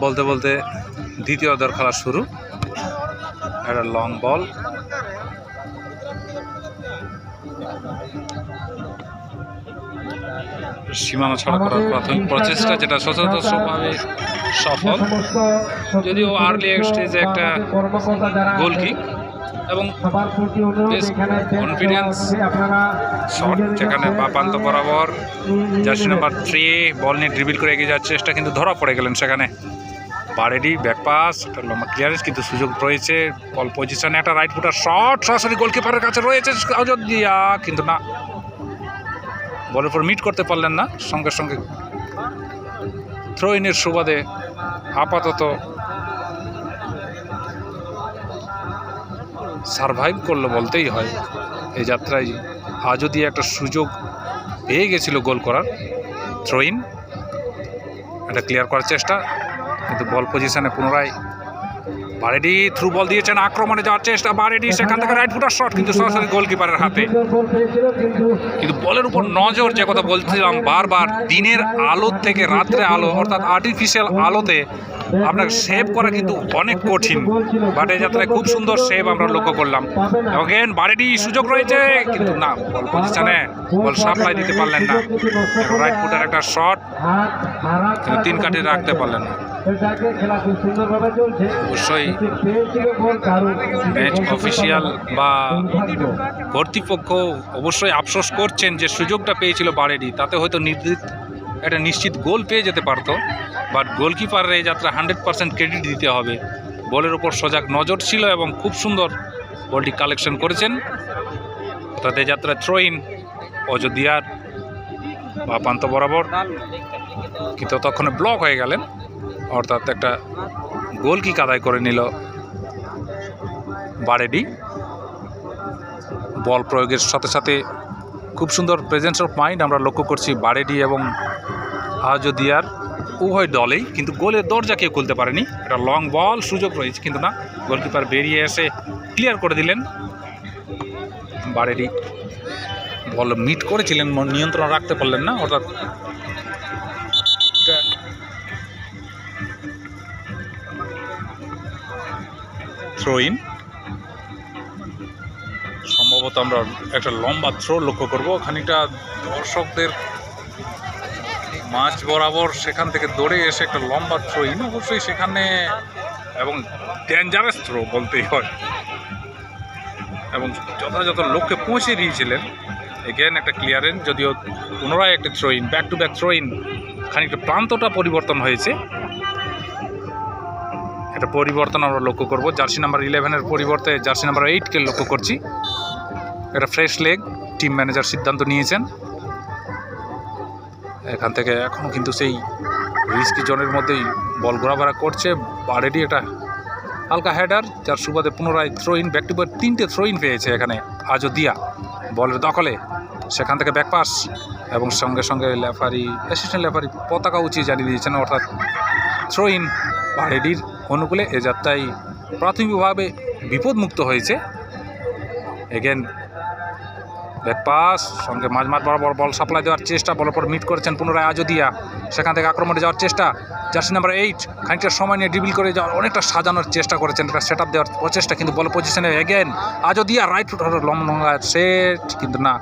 বলতে বলতে দ্বিতীয় অর্ধের খেলা শুরু। একটা লং বল, সীমানা ছাড়া করার প্রাথমিক প্রচেষ্টা, যেটা সচরাচরভাবে সফল, যদিও আর্লি স্টেজে একটা গোল কিক এবং বেশ কনফিডেন্স শট, যেখানে বাপান্ত বরাবর জার্সি নাম্বার 3 বল নিয়ে ড্রিবল করে এগিয়ে যাওয়ার চেষ্টা, কিন্তু ধরা পড়ে গেলেন সেখানে বারেডি। ব্যাকপাস, একটা লম্বা ক্লিয়ারেন্স, কিন্তু সুযোগ রয়েছে বল পজিশনে। একটা রাইট ফুটার শট সরাসরি গোলকিপারের কাছে রয়েছে অযোধ্যা, কিন্তু না, বলের উপর মিট করতে পারলেন না। সঙ্গে সঙ্গে থ্রো ইনের সুবাদে আপাতত সারভাইভ করলো বলতেই হয় এই যাত্রায়। আজও একটা সুযোগ পেয়ে গেছিল গোল করার, থ্রো ইন, এটা ক্লিয়ার করার চেষ্টা, কিন্তু বল পজিশনে পুনরায় বারেডি থ্রু বল দিয়েছেন, আক্রমণে যাওয়ার চেষ্টা বারেডি, সেখান থেকে রাইট ফুটার শট, কিন্তু সরাসরি গোলকিপারের হাতে। কিন্তু বলের উপর নজর, যে কথা বলছিলাম বারবার, দিনের আলো থেকে রাত্রে আলো, অর্থাৎ আর্টিফিশিয়াল আলোতে আপনাকে সেভ করা কিন্তু অনেক কঠিন, বাট এই যাত্রায় খুব সুন্দর সেভ আমরা লক্ষ্য করলাম। এবং বারেডি সুযোগ রয়েছে, কিন্তু না, বল পজিশনে বল সাপ্লাই দিতে পারলেন না। রাইট ফুটার একটা শট, কিন্তু 3 কাঠি রাখতে পারলেন না। অবশ্যই ম্যাচ অফিসিয়াল বা কর্তৃপক্ষ অবশ্যই আফসোস করছেন যে সুযোগটা পেয়েছিল বারেডি, তাতে হয়তো একটা নিশ্চিত গোল পেয়ে যেতে পারতো, বাট গোলকিপারের এই যাত্রা 100% ক্রেডিট দিতে হবে। বলের ওপর সজাগ নজর ছিল এবং খুব সুন্দর বলটি কালেকশন করেছেন। তাতে যাত্রা থ্রো ইন অযোধ্যার বাপান্ত বরাবর, কিন্তু ততক্ষণে ব্লক হয়ে গেলেন, অর্থাৎ একটা গোল কিক আদায় করে নিল বারেডি। বল প্রয়োগের সাথে সাথে খুব সুন্দর প্রেজেন্স অফ মাইন্ড আমরা লক্ষ্য করছি বারেডি এবং আজোদিয়ার উভয় দলেই, কিন্তু গোলের দরজা কেউ খুলতে পারেনি। একটা লং বল, সুযোগ রয়েছে, কিন্তু না, গোলকিপার বেরিয়ে এসে ক্লিয়ার করে দিলেন। বারেডি বল মিট করেছিলেন, নিয়ন্ত্রণ রাখতে পারলেন না, অর্থাৎ থ্রো ইন। সম্ভবত আমরা একটা লম্বা থ্রো লক্ষ্য করব, খানিকটা দর্শকদের মাঝ বরাবর, সেখান থেকে দৌড়ে এসে একটা লম্বা থ্রো ইন, অবশ্যই সেখানে, এবং ডেঞ্জারাস থ্রো বলতেই হয়, এবং যথাযথ লক্ষ্যে পৌঁছে দিয়েছিলেন। এগেন একটা ক্লিয়ারেন্স, যদিও পুনরায় একটা throw in, back to back throw in, খানিকটা প্রান্তটা পরিবর্তন হয়েছে। এটা পরিবর্তন আমরা লক্ষ্য করব, জার্সি নাম্বার 11-এর পরিবর্তে জার্সি নাম্বার 8-কে লক্ষ্য করছি। এটা ফ্রেশ লেগ টিম ম্যানেজার সিদ্ধান্ত নিয়েছেন। এখান থেকে এখনও কিন্তু সেই রিস্কি জোনের মধ্যেই বল ঘোরাফেরা করছে বারেডি। একটা হালকা হেডার, যার সুবাদে পুনরায় throw in, back to back 3টে থ্রো ইন পেয়েছে এখানে আজোদিয়া বলের দখলে। সেখান থেকে ব্যাকপাস, এবং সঙ্গে সঙ্গে অ্যাসিস্ট্যান্ট রেফারি পতাকা উঁচিয়ে জানিয়ে দিয়েছেন, অর্থাৎ থ্রো ইন বারেডির অনুকূলে। এ যাত্রায় প্রাথমিকভাবে বিপদমুক্ত হয়েছে। এগেন ব্যাকপাস, সঙ্গে মাঝ বরাবর বল সাপ্লাই দেওয়ার চেষ্টা, বলের পর মিট করেছেন পুনরায় আজোদিয়া, সেখান থেকে আক্রমণে যাওয়ার চেষ্টা, জার্সি নাম্বার 8 খানিকটা সময় নিয়ে ড্রিবল করে যাওয়ার অনেকটা সাজানোর চেষ্টা করেছেন, একটা সেট আপ দেওয়ার প্রচেষ্টা, কিন্তু বল পজিশনে এগেন আজোদিয়া রাইট ফুট লম্বা সেট, কিন্তু না,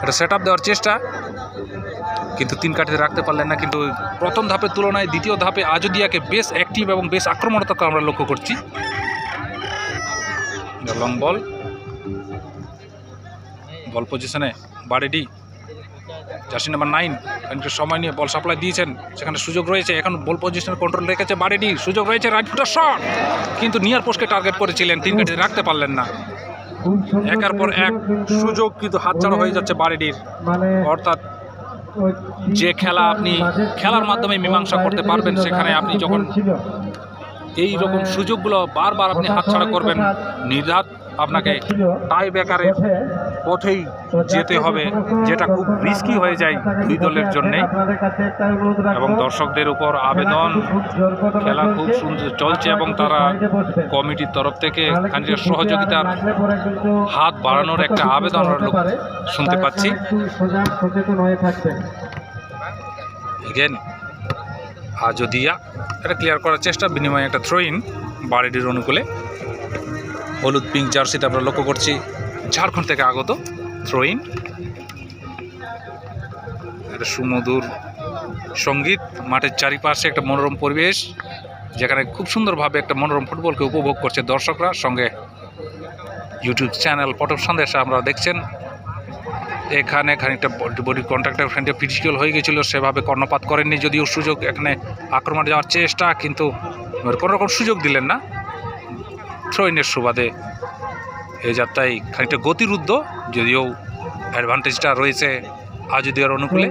এটা সেট আপ দেওয়ার চেষ্টা, কিন্তু 3 কাঠিতে রাখতে পারলেন না। কিন্তু প্রথম ধাপের তুলনায় দ্বিতীয় ধাপে আজোদিয়াকে বেশ অ্যাক্টিভ এবং বেশ আক্রমণাত্মক আমরা লক্ষ্য করছি। লং বল, বল পজিশনে বারেডি, জার্সি নাম্বার 9 খানিকটা সময় নিয়ে বল সাপ্লাই দিয়েছেন, সেখানে সুযোগ রয়েছে, এখন বল পজিশনে কন্ট্রোল রেখেছে বারেডি, সুযোগ রয়েছে রাইট ফুটার শট, কিন্তু নিয়ার পোস্টকে টার্গেট করেছিলেন, 3 কাঠিতে রাখতে পারলেন না। একের পর এক সুযোগ কিন্তু হাতছাড়া হয়ে যাচ্ছে বারেডির, অর্থাৎ যে খেলা আপনি খেলার মাধ্যমে মীমাংসা করতে পারবেন, সেখানে আপনি যখন এই রকম সুযোগগুলো বারবার আপনি হাতছাড়া করবেন, নির্ঘাত আপনাকে টাই ব্রেকারের পথেই যেতে হবে, যেটা খুব রিস্কি হয়ে যায় দুই দলের জন্যে। এবং দর্শকদের উপর আবেদন, খেলা খুব সুন্দর চলছে এবং তারা কমিটির তরফ থেকে খানিকটা সহযোগিতার হাত বাড়ানোর একটা আবেদন শুনতে পাচ্ছি। এগেন আজদিয়া এটা ক্লিয়ার করার চেষ্টা, বিনিময়ে একটা থ্রো ইন বারেডির অনুকূলে। হলুদ পিঙ্ক জার্সিটা আমরা লক্ষ্য করছি, ঝাড়খণ্ড থেকে আগত থ্রো ইন। একটা সুমধুর সঙ্গীত, মাঠের চারিপাশে একটা মনোরম পরিবেশ, যেখানে খুব সুন্দরভাবে একটা মনোরম ফুটবলকে উপভোগ করছে দর্শকরা। সঙ্গে ইউটিউব চ্যানেল পটক সন্দেশে আমরা দেখছেন এখানে খানিকটা বডি কন্ট্যাক্টের খানিকটা ক্রিটিক্যাল হয়ে গেছিলো, সেভাবে কর্ণপাত করেননি, যদিও সুযোগ এখানে আক্রমণে যাওয়ার চেষ্টা, কিন্তু কোনো রকম সুযোগ দিলেন না। থ্রোইনের সুবাদে এই যাত্রায় খানিকটা গতিরুদ্ধ, যদিও অ্যাডভান্টেজটা রয়েছে আজদিয়ার অনুকূলে।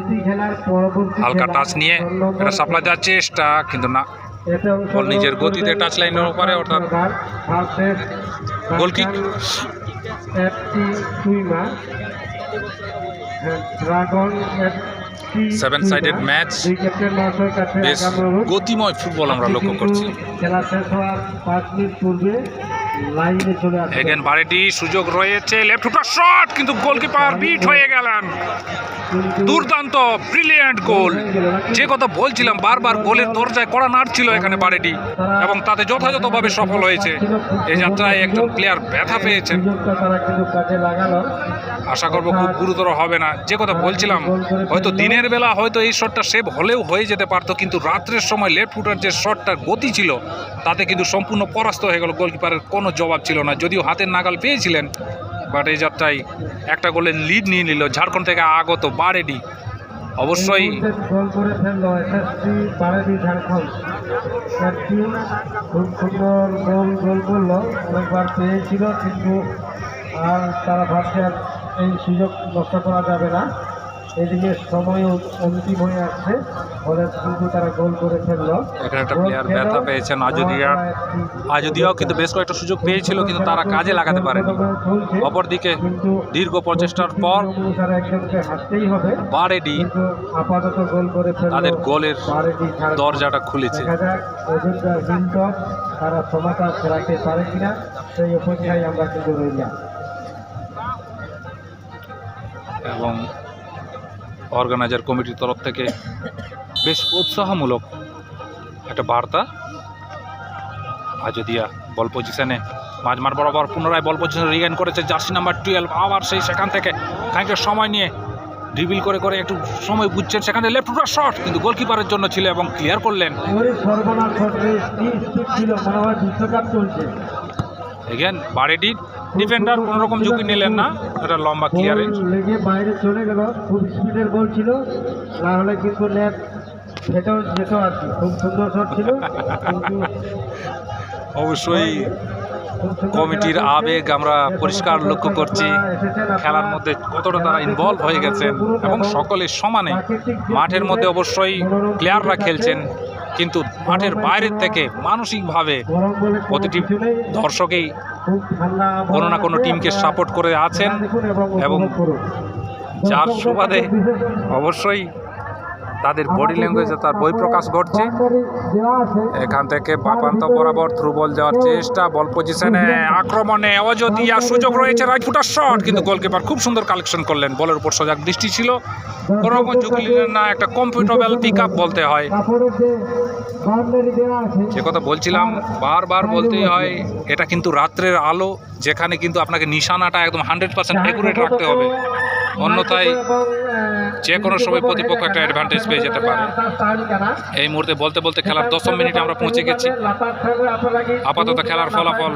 হালকা টাচ নিয়ে এটা সাপ্লাই দেওয়ার চেষ্টা, কিন্তু না, বল নিজের গতিতে টাচ লাইনের উপরে, অর্থাৎ গোলকিক। সেভেন সাইডেড ম্যাচ, বেশ গতিময় ফুটবল আমরা লক্ষ্য করছি। এগেন বারেডি, সুযোগ রয়েছে, লেফট ফুটার শট, কিন্তু গোলকিপার বিট হয়ে গেলেন। দুর্দান্ত ব্রিলিয়ান্ট গোল, যে কথা বলছিলাম বারবার, গোলের দরজায় কড়া নাড়ছিল এখানে বারেডি, এবং তাতে যথাযথভাবে সফল হয়েছে। এই যাত্রায় একজন প্লেয়ার ব্যথা পেয়েছেন, আশা করব খুব গুরুতর হবে না। যে কথা বলছিলাম, হয়তো দিনের বেলা হয়তো এই শটটা সেভ হলেও হয়ে যেতে পারতো, কিন্তু রাত্রের সময় লেফট ফুটার যে শটটার গতি ছিল তাতে কিন্তু সম্পূর্ণ পরাস্ত হয়ে গেল। গোলকিপারের কোনো জবাব ছিল না, যদিও হাতের নাগাল পেয়েছিলেন, বাট এই যাত্রায় একটা গোলের লিড নিয়ে নিল ঝাড়খণ্ড থেকে আগত বারেডি। অবশ্যই খুব সুন্দর গোল করলো, অনেকবার পেয়েছিল, কিন্তু আর তারা ভাবছে এই সুযোগ নষ্ট করা যাবে না। এদিকে সময় অন্তিম হয়ে আসছে, ফলে কিন্তু তারা গোল করে ফেললো। এখানে একটা প্লেয়ার ব্যথা পেয়েছেন আজদিয়াও কিন্তু বেশ কয়েকটা সুযোগ পেয়েছিল, কিন্তু তারা কাজে লাগাতে পারেনি। অপরদিকে দীর্ঘ প্রচেষ্টার পর বারেডি আপাতত গোল করে তাদের গোলের দরজাটা খুলেছে। তারা সমাচার রাখতে পারে কিনা সেই অপেক্ষায় আমরা কিন্তু রইলাম। এবং অর্গানাইজার কমিটির তরফ থেকে বেশ উৎসাহমূলক একটা বার্তা। আজদিয়া বল পজিশনে, মাঝমাঠ বরাবর পুনরায় বল পজিশনে রিগেইন করেছে জার্সি নাম্বার 12, আবার সেখান থেকে খানিকটা সময় নিয়ে ড্রিবল করে একটু সময় বুঝছেন, সেখানে লেফট ফুটার শট, কিন্তু গোলকিপারের জন্য ছিল এবং ক্লিয়ার করলেন। এগেন বারেডি ডিফেন্ডার কোনো রকম ঝুঁকি নিলেন না, এটা লম্বা ক্লিয়ারেন্স লেগে বাইরে চলে গেল। খুব স্পিডের গোল ছিল, না হলে কিন্তু নেট ফেটেও যেত আর কি। খুব সুন্দর শট ছিল। অবশ্যই কমিটির আবেগ আমরা পরিষ্কার লক্ষ্য করছি, খেলার মধ্যে কতটা তারা ইনভলভ হয়ে গেছেন, এবং সকলে সমানে মাঠের মধ্যে অবশ্যই প্লেয়াররা খেলছেন, কিন্তু মাঠের বাইরের থেকে মানসিকভাবে প্রতিটি দর্শকেই কোনো না কোনো টিমকে সাপোর্ট করে আছেন, এবং যার সুবাদে অবশ্যই তাদের বডি ল্যাঙ্গুয়েজে তার বহিঃপ্রকাশ ঘটছে। এখান থেকে বাপান্ত বরাবর থ্রু বল যাওয়ার চেষ্টা, বল পজিশনে, আক্রমণে আজদিয়া, সুযোগ রয়েছে, রাইট ফুটার শট, কিন্তু গোলকিপার খুব সুন্দর কালেকশন করলেন। বলের উপর সজাগ দৃষ্টি ছিল, কোনো রকম ঝুঁকি নিলেন না, একটা কমফোর্টেবল পিক আপ বলতে হয়। যে কথা বলছিলাম বারবার বলতেই হয়, এটা কিন্তু রাত্রের আলো, যেখানে কিন্তু আপনাকে নিশানাটা একদম 100% অ্যাকুরেট রাখতে হবে, অন্যথায় যে কোনো সময় প্রতিপক্ষ একটা অ্যাডভান্টেজ পেয়ে যেতে পারে। এই মুহূর্তে বলতে বলতে খেলার 10ম মিনিটে আমরা পৌঁছে গেছি। আপাতত খেলার ফলাফল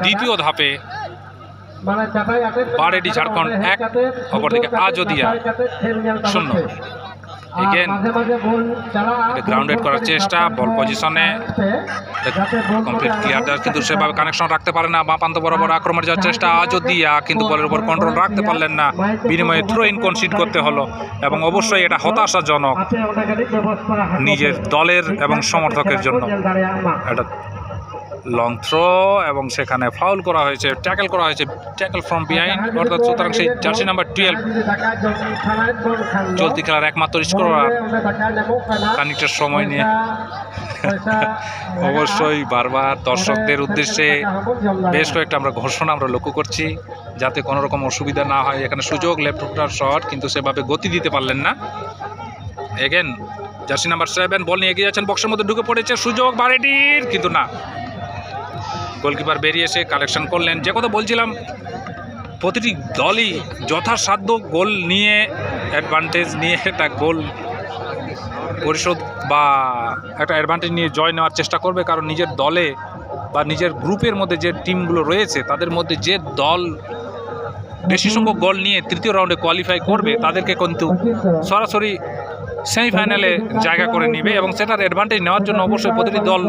দ্বিতীয় ধাপে বারেডি ঝাড়খণ্ড 1, অপরদিকে আজদিয়া 0। এগেন গ্রাউন্ডেড করার চেষ্টা, বল পজিশনে কমপ্লিট ক্লিয়ার, কিন্তু সেভাবে কানেকশন রাখতে পারে না। বাপান্ত বরাবর আক্রমণে যাওয়ার চেষ্টা আজদিয়া, কিন্তু বলের উপর কন্ট্রোল রাখতে পারলেন না, বিনিময়ে থ্রো ইন কনসিড করতে হলো, এবং অবশ্যই এটা হতাশাজনক নিজের দলের এবং সমর্থকের জন্য। এটা লং থ্রো, এবং সেখানে ফাউল করা হয়েছে, ট্যাকেল করা হয়েছে, ট্যাকেল ফ্রম বিহাইন্ড, অর্থাৎ সুতরাং সেই জার্সি নাম্বার 12 চলতি খেলার একমাত্র স্কোরার খানিকটা সময় নিয়ে অবশ্যই বারবার দর্শকদের উদ্দেশ্যে বেশ কয়েকটা আমরা ঘোষণা আমরা লক্ষ্য করছি, যাতে কোনো রকম অসুবিধা না হয়। এখানে সুযোগ, লেফট ফুটার শট, কিন্তু সেভাবে গতি দিতে পারলেন না। এগেন জার্সি নাম্বার 7 বল নিয়ে এগিয়ে যাচ্ছেন, বক্সের মধ্যে ঢুকে পড়েছে, সুযোগ বারেডির, কিন্তু না, গোলকিপার বেরিয়ে এসে কালেকশন করলেন। যে কথা বলছিলাম, প্রতিটি দলই যথাসাধ্য গোল নিয়ে, অ্যাডভান্টেজ নিয়ে একটা গোল পরিশোধ বা একটা অ্যাডভান্টেজ নিয়ে জয় নেওয়ার চেষ্টা করবে, কারণ নিজের দলে বা নিজের গ্রুপের মধ্যে যে টিমগুলো রয়েছে তাদের মধ্যে যে দল বেশি সংখ্যক গোল নিয়ে তৃতীয় রাউন্ডে কোয়ালিফাই করবে তাদেরকে কিন্তু সরাসরি সেমিফাইনালে জায়গা করে নেবে, এবং সেটার অ্যাডভান্টেজ নেওয়ার জন্য অবশ্যই প্রতিটি দল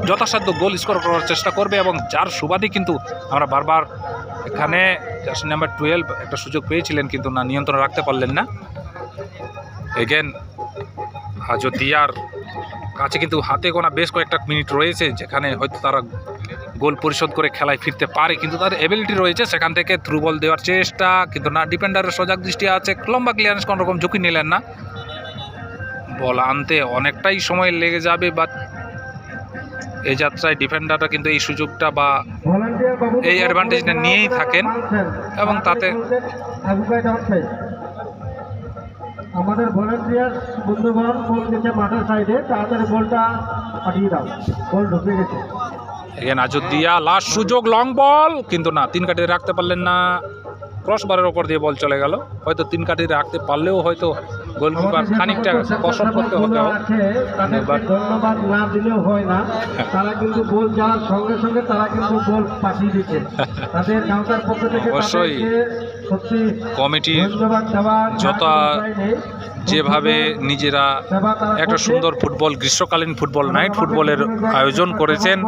যথাসাধ্য গোল স্কোর করার চেষ্টা করবে, এবং যার সুবাদে কিন্তু আমরা বারবার এখানে জার্সি নাম্বার 12 একটা সুযোগ পেয়েছিলেন, কিন্তু না, নিয়ন্ত্রণ রাখতে পারলেন না। এগেন আজদিয়ার কাছে কিন্তু হাতে গোনা বেশ কয়েকটা মিনিট রয়েছে যেখানে হয়তো তারা গোল পরিশোধ করে খেলায় ফিরতে পারে, কিন্তু তার এবিলিটি রয়েছে সেখান থেকে থ্রু বল দেওয়ার চেষ্টা, কিন্তু না, ডিফেন্ডারের সজাগ দৃষ্টি আছে, লম্বা ক্লিয়ারেন্স কোনো রকম ঝুঁকি নিলেন না, বল আনতে অনেকটাই সময় লেগে যাবে, বাট এই যাত্রায় ডিফেন্ডাররা কিন্তু এই সুযোগটা বা এই অ্যাডভান্টেজটা নিয়েই থাকেন, এবং তাতে আমাদের ভলান্টিয়ার বন্ধুগণ বল দিচ্ছে মাঠের সাইডে, তাড়াতাড়ি বলটা পাঠিয়ে দাও, বল ঢুকে গেছে। এগেন আজদিয়া লাস্ট সুযোগ, লং বল, কিন্তু না, 3 কাটিয়ে রাখতে পারলেন না, ক্রসবারের ওপর দিয়ে বল চলে গেল। হয়তো 3 কাটিয়ে রাখতে পারলেও হয়তো গোলকিপার খানিকটা কসরত করতে হতো, ধন্যবাদ না দিলেও হয় না, তারা কিন্তু বল যাওয়ার সঙ্গে সঙ্গে তারা কিন্তু বল পাঠিয়ে দিচ্ছে তাদের কাউন্টার পক্ষ থেকে। অবশ্যই সত্যি কমিটির ধন্যবাদ দেওয়ার যত যেভাবে নিজেরা একটা সুন্দর ফুটবল, গ্রীষ্মকালীন ফুটবল, নাইট ফুটবলের আয়োজন করেছেন,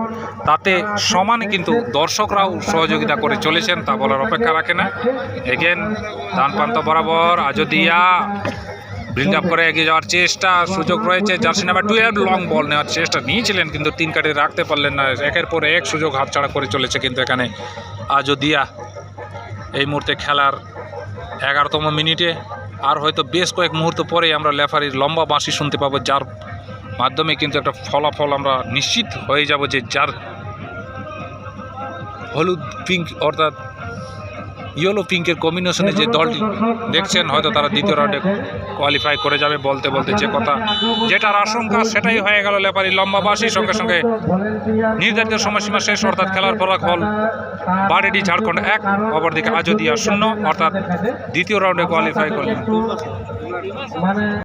তাতে সমানে কিন্তু দর্শকরাও সহযোগিতা করে চলেছেন, তা বলার অপেক্ষা রাখে না। এগেন ডান প্রান্ত বরাবর আজদিয়া বিল্ড আপ করে এগিয়ে যাওয়ার চেষ্টা, সুযোগ রয়েছে, জার্সি নাম্বার 12 লং বল নেওয়ার চেষ্টা নিয়েছিলেন, কিন্তু 3 কাটিয়ে রাখতে পারলেন না, একের পর এক সুযোগ হাতছাড়া করে চলেছে কিন্তু এখানে আজদিয়া। এই মুহূর্তে খেলার 11তম মিনিটে, আর হয়তো বেশ কয়েক মুহূর্ত পরেই আমরা লেফারির লম্বা বাঁশি শুনতে পাবো, যার মাধ্যমে কিন্তু একটা ফলাফল আমরা নিশ্চিত হয়ে যাব যে যার হলুদ পিঙ্ক অর্থাৎ ইয়েলো পিঙ্কের কম্বিনেশনে যে দলটি দেখছেন হয়তো তারা দ্বিতীয় রাউন্ডে কোয়ালিফাই করে যাবে। বলতে বলতে যে কথা, যেটার আশঙ্কা সেটাই হয়ে গেল, লেফারি লম্বা বাঁশি, সঙ্গে সঙ্গে নির্ধারিত সময়সীমা শেষ, অর্থাৎ খেলার ফলাফল বারেডি ঝাড়খণ্ড 1, অপরদিকে আজদিয়া 0, অর্থাৎ দ্বিতীয় রাউন্ডে কোয়ালিফাই করলেন।